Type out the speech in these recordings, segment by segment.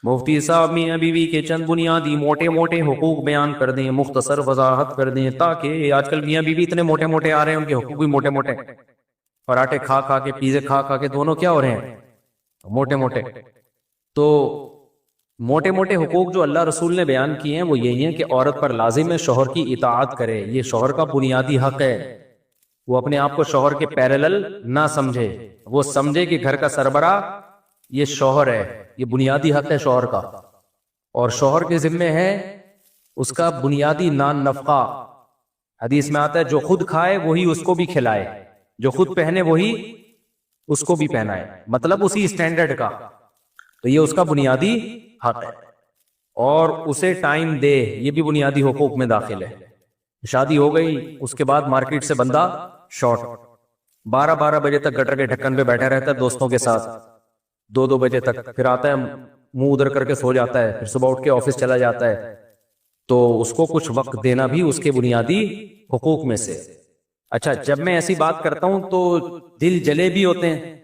مفتی صاحب میاں بیوی کے چند بنیادی موٹے موٹے حقوق بیان کر دیں، مختصر وضاحت کر دیں، تاکہ آج کل میاں بیوی اتنے موٹے موٹے آ رہے ہیں، ان کے حقوق بھی موٹے موٹے، پراٹھے کھا کھا کے، پیزے کھا کھا کے دونوں کیا ہو رہے ہیں، موٹے موٹے۔ تو موٹے موٹے حقوق جو اللہ رسول نے بیان کیے ہیں وہ یہی ہیں کہ عورت پر لازم ہے شوہر کی اطاعت کرے، یہ شوہر کا بنیادی حق ہے۔ وہ اپنے آپ کو شوہر کے پیرالل نہ سمجھے، وہ سمجھے کہ گھر کا سربراہ یہ شوہر ہے، یہ بنیادی حق ہے شوہر کا، اور شوہر کے ذمے ہے اس کا بنیادی نان نفقہ۔ حدیث میں آتا ہے جو خود کھائے وہی اس کو بھی کھلائے، جو خود پہنے وہی اس کو بھی پہنائے، مطلب اسی اسٹینڈرڈ کا۔ تو یہ اس کا بنیادی حق ہے، اور اسے ٹائم دے، یہ بھی بنیادی حقوق میں داخل ہے۔ شادی ہو گئی، اس کے بعد مارکیٹ سے بندہ شارٹ، 12 بجے تک گٹر کے ڈھکن پہ بیٹھا رہتا ہے دوستوں کے ساتھ، 2 بجے تک، پھر آتا ہے منہ ادھر کر کے سو جاتا ہے، پھر صبح اٹھ کے آفس چلا جاتا ہے۔ تو اس کو کچھ وقت دینا بھی اس کے بنیادی حقوق میں سے۔ اچھا، جب میں ایسی بات کرتا ہوں تو دل جلے بھی ہوتے ہیں۔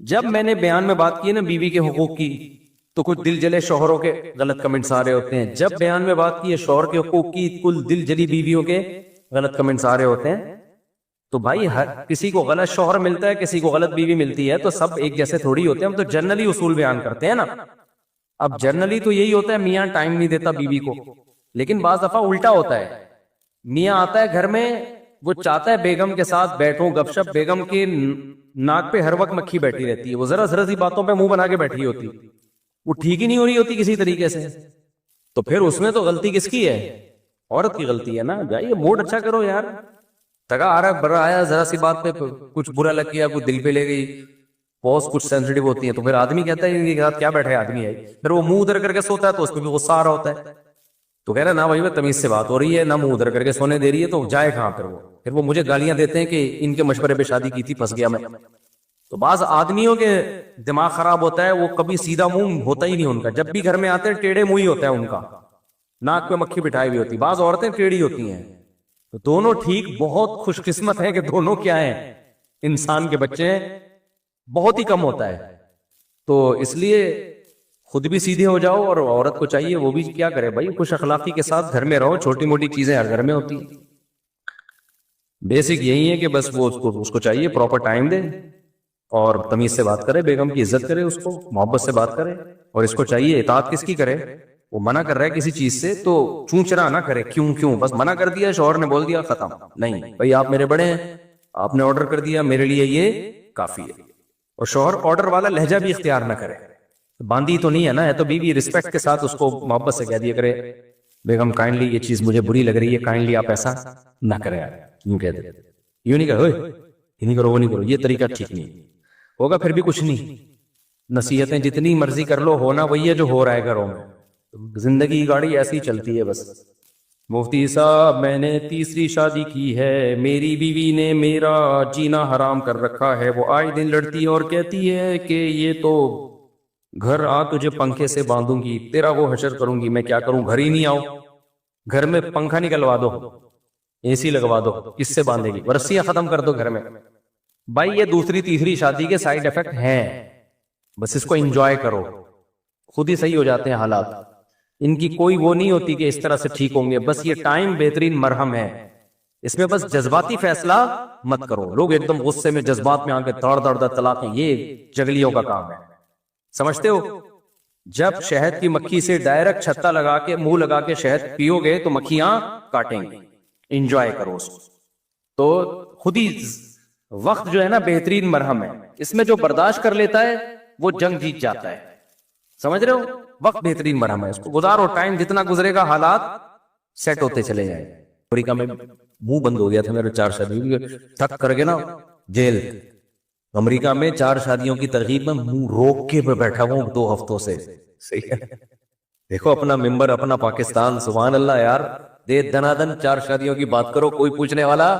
جب میں نے بیان میں بات کی نا بیوی کے حقوق کی، تو کچھ دل جلے شوہروں کے غلط کمنٹس آ رہے ہوتے ہیں۔ جب بیان میں بات کی ہے شوہر کے حقوق کی، کل دل جلی بیویوں کے غلط کمنٹس آ رہے ہوتے ہیں۔ تو بھائی ہر کسی کو غلط شوہر ملتا ہے، کسی کو غلط بیوی ملتی ہے، تو سب ایک جیسے تھوڑی ہوتے ہیں۔ ہم تو جنرلی اصول بیان کرتے ہیں نا۔ اب جنرلی تو یہی ہوتا ہے میاں ٹائم نہیں دیتا بیوی کو، لیکن بعض دفعہ الٹا ہوتا ہے۔ میاں آتا ہے گھر میں، وہ چاہتا ہے بیگم کے ساتھ بیٹھوں گپ شپ، بیگم کے ناک پہ ہر وقت مکھی بیٹھی رہتی ہے، وہ ذرا ذرا سی باتوں پہ منہ بنا کے بیٹھی ہوتی، وہ ٹھیک ہی نہیں ہو رہی ہوتی کسی طریقے سے۔ تو پھر اس میں تو غلطی کس کی ہے؟ عورت کی غلطی ہے نا۔ جائیے موڈ اچھا کرو یار، تگا آ رہا برا آیا، ذرا سی بات پہ کچھ برا لگ گیا، کچھ دل پہ لے گئی، پوز کچھ سینسٹیو ہوتی ہیں، تو پھر آدمی کہتا ہے ان کے ساتھ کیا بیٹھے آدمی ہے، پھر وہ منہ ادھر کر کے سوتا ہے تو اس پہ بھی غصہ آ رہا ہوتا ہے۔ تو کہہ رہا نا بھائی میں تمیز سے بات ہو رہی ہے، نہ منہ ادھر کر کے سونے دے رہی ہے، تو جائے کہاں پھر وہ مجھے گالیاں دیتے ہیں کہ ان کے مشورے پہ شادی کی تھی، پھنس گیا میں۔ تو بعض آدمیوں کے دماغ خراب ہوتا ہے، وہ کبھی سیدھا منہ ہوتا ہی نہیں ان کا، جب بھی گھر میں آتے ہیں ٹیڑھے منہ ہی ہوتا ہے ان کا، ناک پہ مکھی بٹھائی ہوئی ہوتی۔ بعض عورتیں ٹیڑھی ہوتی ہیں، تو دونوں ٹھیک، بہت خوش قسمت ہیں کہ دونوں کیا ہیں، انسان کے بچے ہیں، بہت ہی کم ہوتا ہے۔ تو اس لیے خود بھی سیدھے ہو جاؤ، اور عورت کو چاہیے وہ بھی کیا کرے بھائی، خوش اخلاقی کے ساتھ گھر میں رہو، چھوٹی موٹی چیزیں ہر گھر میں ہوتی ہیں۔ بیسک یہی ہے کہ بس وہ اس کو چاہیے پراپر ٹائم دے، اور تمیز سے بات کرے، بیگم کی عزت کرے، اس کو محبت سے بات کرے، اور اس کو چاہیے اطاعت کس کی کرے۔ وہ منع کر رہا ہے کسی چیز سے تو چونچرا نہ کرے، کیوں بس منع کر دیا، شوہر نے بول دیا، ختم۔ نہیں بھائی، آپ میرے بڑے ہیں، آپ نے آرڈر کر دیا، میرے لیے یہ کافی ہے۔ اور شوہر آرڈر والا لہجہ بھی اختیار نہ کرے، باندھی تو نہیں ہے نا، ہے تو بیوی، رسپیکٹ کے ساتھ اس کو محبت سے کہہ دیا کرے، بیگم کائنڈلی یہ چیز مجھے بری لگ رہی ہے، کائنڈلی آپ ایسا نہ کریں، یوں کہہ دے، یوں نہیں کرو، یہ نہیں کرو، وہ نہیں کرو، یہ طریقہ ٹھیک نہیں ہوگا، پھر بھی کچھ نہیں۔ نصیحتیں جتنی مرضی کر لو، ہونا وہی ہے جو ہو رہا ہے گھروں میں، زندگی کی گاڑی ایسی ہی چلتی ہے بس۔ مفتی صاحب میں نے تیسری شادی کی ہے، میری بیوی نے میرا جینا حرام کر رکھا ہے، وہ آئے دن لڑتی ہے اور کہتی ہے کہ یہ تو گھر آ تجھے پنکھے سے باندھوں گی، تیرا وہ حشر کروں گی، میں کیا کروں، گھر ہی نہیں آؤ، گھر میں پنکھا نکلوا دو، اے سی لگوا دو، کس سے باندھے گی، رسیاں ختم کر دو گھر میں۔ بھائی یہ دوسری تیسری شادی کے سائیڈ ایفیکٹ ہیں، بس اس کو انجوائے کرو، خود ہی صحیح ہو جاتے ہیں حالات، ان کی کوئی وہ نہیں ہوتی کہ اس طرح سے ٹھیک ہوں گے، بس یہ ٹائم بہترین مرہم ہے، اس میں بس جذباتی فیصلہ مت کرو۔ لوگ ایک دم غصے میں جذبات میں آ کے دڑ دڑ دڑ طلاقیں، یہ جگلیوں کا کام ہے، سمجھتے ہو؟ جب شہد کی مکھی سے ڈائریکٹ چھتا لگا کے منہ لگا کے شہد پیو گے تو مکھیاں کاٹیں گی، انجوائے کرو اس کو۔ تو خود ہی وقت جو ہے نا بہترین مرہم ہے، اس میں جو برداشت کر لیتا ہے وہ جنگ جیت جاتا ہے، سمجھ رہے ہو؟ وقت بہترین مرہم ہے، اس کو گزارو، ٹائم جتنا گزرے گا حالات سیٹ ہوتے چلے جائیں۔ امریکہ میں منہ بند ہو گیا تھا میرے 4 شادی، تھک کر کے نا جیل، امریکہ میں 4 شادیوں کی ترغیب میں منہ روک کے بیٹھا ہوں 2 ہفتوں سے، صحیح ہے؟ دیکھو اپنا ممبر، اپنا پاکستان، سبحان اللہ یار، دے دنادن 4 شادیوں کی بات کرو، کوئی پوچھنے والا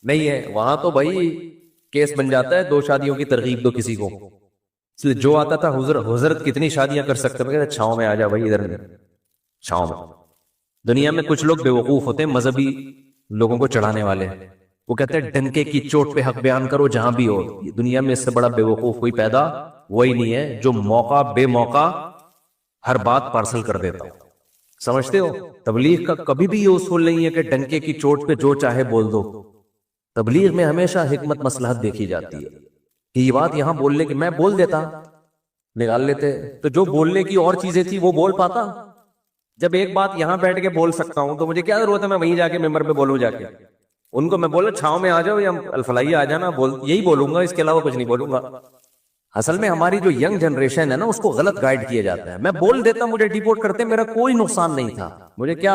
نہیں ہے۔ وہاں تو بھائی کیس بن جاتا ہے، 2 شادیوں کی ترغیب دو کسی کو، اس لیے جو آتا تھا حضرت کتنی شادیاں کر سکتے ہیں، چھاؤں میں آ جا بھائی، ادھر چھاؤں میں۔ دنیا میں کچھ لوگ بیوقوف ہوتے ہیں، مذہبی لوگوں کو چڑھانے والے، وہ کہتے ہیں ڈنکے کی چوٹ پہ حق بیان کرو جہاں بھی ہو۔ دنیا میں اس سے بڑا بیوقوف کوئی پیدا وہی نہیں ہے جو موقع بے موقع ہر بات پارسل کر دیتا ہوں. سمجھتے ہو؟ تبلیغ کا کبھی بھی یہ اصول نہیں ہے کہ ڈنکے کی چوٹ پہ جو چاہے بول دو. تبلیغ میں ہمیشہ حکمت مصلحت دیکھی جاتی ہے کہ یہ بات یہاں بولنے کی میں بول دیتا نکال لیتے، تو جو بولنے کی اور چیزیں تھی وہ بول پاتا. جب ایک بات یہاں بیٹھ کے بول سکتا ہوں تو مجھے کیا ضرورت ہے میں وہیں جا کے ممبر پہ بولوں. جا کے ان کو میں بولا چھاؤں میں آ جاؤ یا الفلائی آ جانا، یہی بولوں گا، اس کے علاوہ کچھ نہیں بولوں گا. اصل میں ہماری جو ینگ جنریشن ہے نا، اس کو غلط گائیڈ کیا جاتا ہے. میں بول دیتا، مجھے ڈیپورٹ کرتے، میرا کوئی نقصان نہیں تھا. مجھے کیا،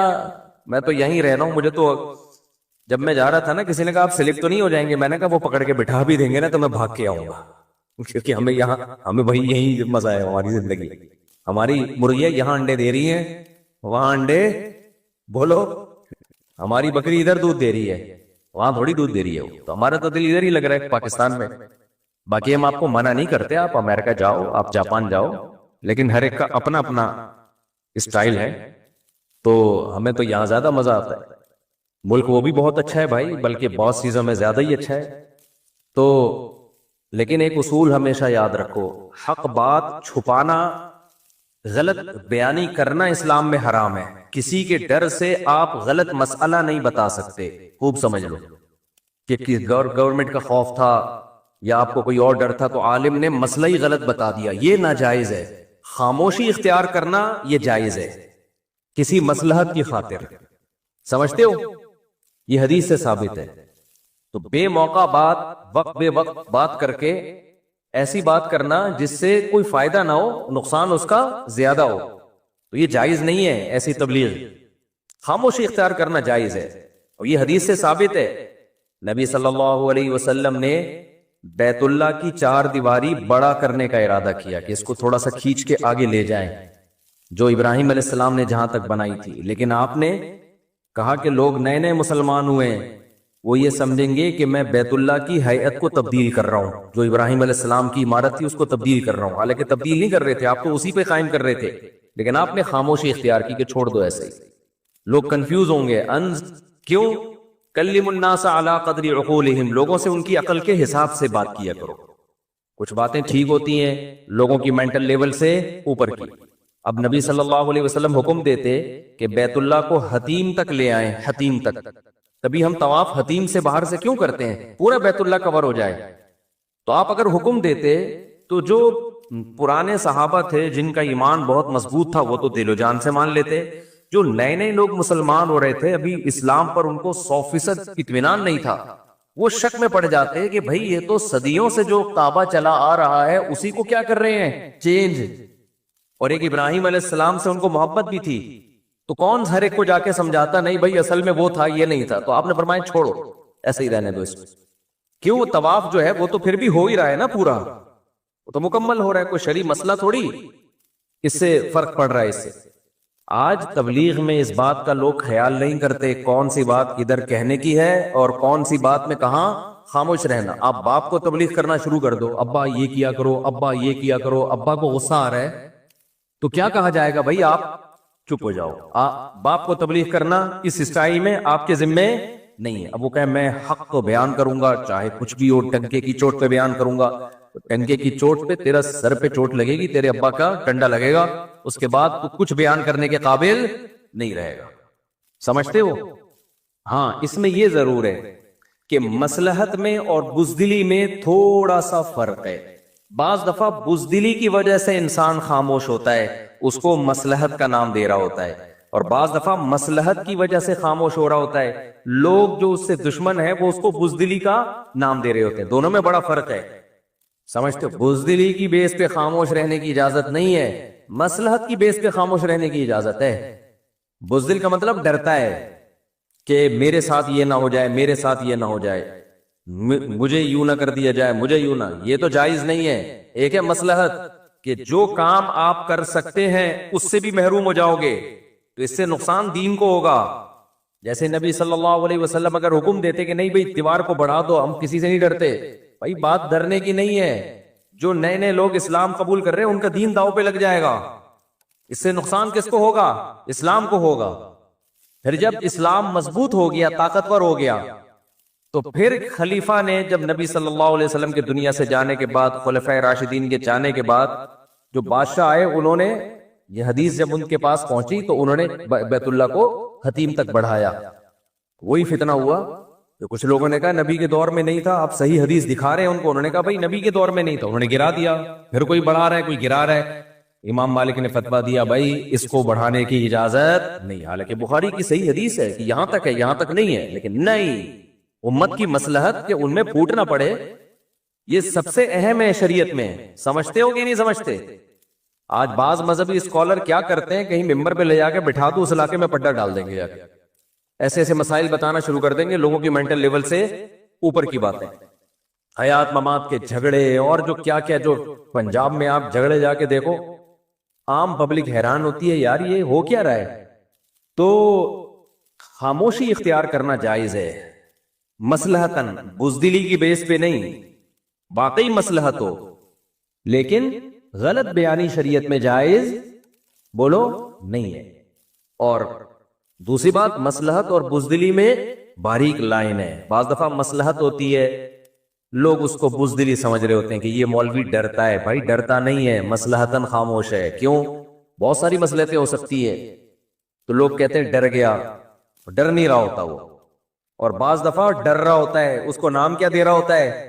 میں تو یہیں رہنا ہوں. مجھے تو جب میں جا رہا تھا نا، کسی نے کہا آپ سلپ تو نہیں ہو جائیں گے؟ میں نے کہا وہ پکڑ کے بٹھا بھی دیں گے نا تو میں بھاگ کے آؤں گا، کیونکہ ہمیں وہی یہی مزہ ہے. ہماری زندگی، ہماری مرغیاں یہاں انڈے دے رہی ہیں، وہاں انڈے بولو. ہماری بکری ادھر دودھ دے رہی ہے، وہاں تھوڑی دودھ دے رہی ہے. تو ہمارا تو دل ادھر ہی لگ رہا ہے پاکستان میں. باقی ہم آپ کو منع نہیں کرتے، آپ امریکہ جاؤ، آپ جاپان جاؤ، لیکن ہر ایک کا اپنا اپنا اسٹائل ہے. تو ہمیں تو یہاں زیادہ مزہ آتا ہے. ملک وہ بھی بہت اچھا ہے بھائی، بلکہ بہت چیزوں میں زیادہ ہی اچھا ہے. تو لیکن ایک اصول ہمیشہ یاد رکھو، حق بات چھپانا، غلط بیانی کرنا اسلام میں حرام ہے. کسی کے ڈر سے آپ غلط مسئلہ نہیں بتا سکتے. خوب سمجھ لو کہ گورنمنٹ کا خوف تھا یا آپ کو کوئی اور ڈر تھا تو عالم نے مسئلہ ہی غلط بتا دیا، یہ ناجائز ہے. خاموشی اختیار کرنا یہ جائز ہے کسی مصلحت کی خاطر. سمجھتے ہو؟ یہ حدیث سے ثابت ہے. تو بے موقع بات، وقت بے وقت بات کر کے ایسی بات کرنا جس سے کوئی فائدہ نہ ہو، نقصان اس کا زیادہ ہو، تو یہ جائز نہیں ہے. ایسی تبلیغ، خاموشی اختیار کرنا جائز ہے، اور یہ حدیث سے ثابت ہے. نبی صلی اللہ علیہ وسلم نے بیت اللہ کی 4 دیواری بڑا کرنے کا ارادہ کیا کہ اس کو تھوڑا سا کھینچ کے آگے لے جائیں، جو ابراہیم علیہ السلام نے جہاں تک بنائی تھی. لیکن آپ نے کہا کہ لوگ نئے نئے مسلمان ہوئے ہیں، وہ یہ سمجھیں گے کہ میں بیت اللہ کی ہیئت کو تبدیل کر رہا ہوں، جو ابراہیم علیہ السلام کی عمارت تھی اس کو تبدیل کر رہا ہوں. حالانکہ تبدیل نہیں کر رہے تھے، آپ تو اسی پہ قائم کر رہے تھے، لیکن آپ نے خاموشی اختیار کی کہ چھوڑ دو ایسے ہی. لوگ کنفیوز ہوں گے، کیوں؟ کلم الناس علی قدر عقولہم، لوگوں سے ان کی عقل کے حساب سے بات کیا کرو. کچھ باتیں ٹھیک ہوتی ہیں لوگوں کی مینٹل لیول سے اوپر کی. اب نبی صلی اللہ علیہ وسلم حکم دیتے کہ بیت اللہ کو حتیم تک لے آئیں، حتیم تک. تبھی ہم طواف حتیم سے باہر سے کیوں کرتے ہیں؟ پورا بیت اللہ کور ہو جائے. تو آپ اگر حکم دیتے تو جو پرانے صحابہ تھے جن کا ایمان بہت مضبوط تھا وہ تو دل و جان سے مان لیتے. جو نئے نئے لوگ مسلمان ہو رہے تھے، ابھی اسلام پر ان کو 100% اطمینان نہیں تھا، وہ شک میں پڑ جاتے کہ بھائی یہ تو صدیوں سے جو کعبہ چلا آ رہا ہے اسی کو کیا کر رہے ہیں؟ چینج. اور ایک ابراہیم علیہ السلام سے ان کو محبت بھی تھی، تو کون ہر ایک کو جا کے سمجھاتا نہیں بھائی اصل میں وہ تھا یہ نہیں تھا. تو آپ نے فرمایا چھوڑو، ایسے ہی رہنے دو اس میں. کیوں؟ طواف جو ہے وہ تو پھر بھی ہو ہی رہا ہے نا، پورا وہ تو مکمل ہو رہا ہے، کوئی شرعی مسئلہ تھوڑی اس سے فرق پڑ رہا ہے. اس سے آج تبلیغ میں اس بات کا لوگ خیال نہیں کرتے کون سی بات ادھر کہنے کی ہے اور کون سی بات میں کہاں خاموش رہنا. آپ باپ کو تبلیغ کرنا شروع کر دو، ابا یہ کیا کرو، ابا یہ کیا کرو، ابا کو غصہ آ رہا ہے تو کیا کہا جائے گا؟ بھائی آپ چپ ہو جاؤ. باپ کو تبلیغ کرنا اس اسٹائل میں آپ کے ذمے نہیں ہے. اب وہ کہے میں حق کو بیان کروں گا چاہے کچھ بھی ہو، ٹنکے کی چوٹ پہ بیان کروں گا. ٹنکے کی چوٹ پہ تیرا سر پہ چوٹ لگے گی، تیرے ابا کا ڈنڈا لگے گا، اس کے بعد تو کچھ بیان کرنے کے قابل نہیں رہے گا. سمجھتے ہو؟ ہاں، اس میں یہ ضرور ہے کہ مصلحت میں اور بزدلی میں تھوڑا سا فرق ہے. بعض دفعہ بزدلی کی وجہ سے انسان خاموش ہوتا ہے، اس کو مصلحت کا نام دے رہا ہوتا ہے، اور بعض دفعہ مصلحت کی وجہ سے خاموش ہو رہا ہوتا ہے. لوگ جو اس سے دشمن ہے وہ اس کو بزدلی کا نام دے رہے ہوتے ہیں. دونوں میں بڑا فرق ہے. سمجھتے ہو؟ بزدلی کی بیس پہ خاموش رہنے کی اجازت نہیں ہے، مصلحت کی بیس پہ خاموش رہنے کی اجازت ہے. بزدل کا مطلب ڈرتا ہے کہ میرے ساتھ یہ نہ ہو جائے، میرے ساتھ یہ نہ ہو جائے، مجھے یوں نہ کر دیا جائے، مجھے یوں نہ. یہ تو جائز نہیں ہے. ایک ہے مصلحت کہ جو کام آپ کر سکتے ہیں اس سے بھی محروم ہو جاؤ گے تو اس سے نقصان دین کو ہوگا. جیسے نبی صلی اللہ علیہ وسلم اگر حکم دیتے کہ نہیں بھئی دیوار کو بڑھا دو، ہم کسی سے نہیں ڈرتے. بھائی بات ڈرنے کی نہیں ہے. جو نئے نئے لوگ اسلام قبول کر رہے ہیں ان کا دین داؤ پہ لگ جائے گا. اس سے نقصان کس کو ہوگا؟ اسلام کو ہوگا. پھر جب اسلام مضبوط ہو گیا، طاقتور ہو گیا، تو پھر خلیفہ نے جب نبی صلی اللہ علیہ وسلم کے دنیا سے جانے کے بعد، خلفائے راشدین کے جانے کے بعد جو بادشاہ آئے انہوں نے یہ حدیث جب ان کے پاس پہنچی تو انہوں نے بیت اللہ کو حتیم تک بڑھایا. وہی فتنہ ہوا تو کچھ لوگوں نے کہا نبی کے دور میں نہیں تھا, آپ صحیح حدیث دکھا رہے ہیں ان کو. انہوں نے کہا بھائی نبی کے دور میں نہیں تھا, انہوں نے گرا دیا. پھر کوئی بڑھا رہا ہے, کوئی گرا رہا ہے. امام مالک نے فتویٰ دیا بھائی اس کو بڑھانے کی اجازت نہیں. حالانکہ بخاری کی صحیح حدیث ہے کہ یہاں تک ہے, یہاں تک نہیں ہے. لیکن نہیں, امت کی مصلحت کہ ان میں پھوٹ نہ پڑے, یہ سب سے اہم ہے شریعت میں. سمجھتے ہو کہ نہیں سمجھتے؟ آج بعض مذہبی اسکالر کیا کرتے ہیں, کہیں ممبر پہ لے جا کے بٹھا دو, اس علاقے میں پڈا ڈال دیں گے, ایسے ایسے مسائل بتانا شروع کر دیں گے, لوگوں کی مینٹل لیول سے اوپر کی باتیں, حیات ممات کے جھگڑے اور جو کیا کیا. جو پنجاب میں آپ جھگڑے جا کے دیکھو, عام پبلک حیران ہوتی ہے یار یہ ہو کیا رہا ہے. تو خاموشی اختیار کرنا جائز ہے, مصلحتاً, بزدلی کی بیس پہ نہیں, واقعی مصلحت ہو. لیکن غلط بیانی شریعت میں جائز بولو نہیں ہے. اور دوسری بات, مصلحت اور بزدلی میں باریک لائن ہے. بعض دفعہ مصلحت ہوتی ہے, لوگ اس کو بزدلی سمجھ رہے ہوتے ہیں کہ یہ مولوی ڈرتا ہے. بھائی ڈرتا نہیں ہے, مصلحتاً خاموش ہے. کیوں؟ بہت ساری مصلحتیں ہو سکتی ہے. تو لوگ کہتے ہیں ڈر گیا, ڈر نہیں رہا ہوتا وہ. اور بعض دفعہ ڈر رہا ہوتا ہے, اس کو نام کیا دے رہا ہوتا ہے؟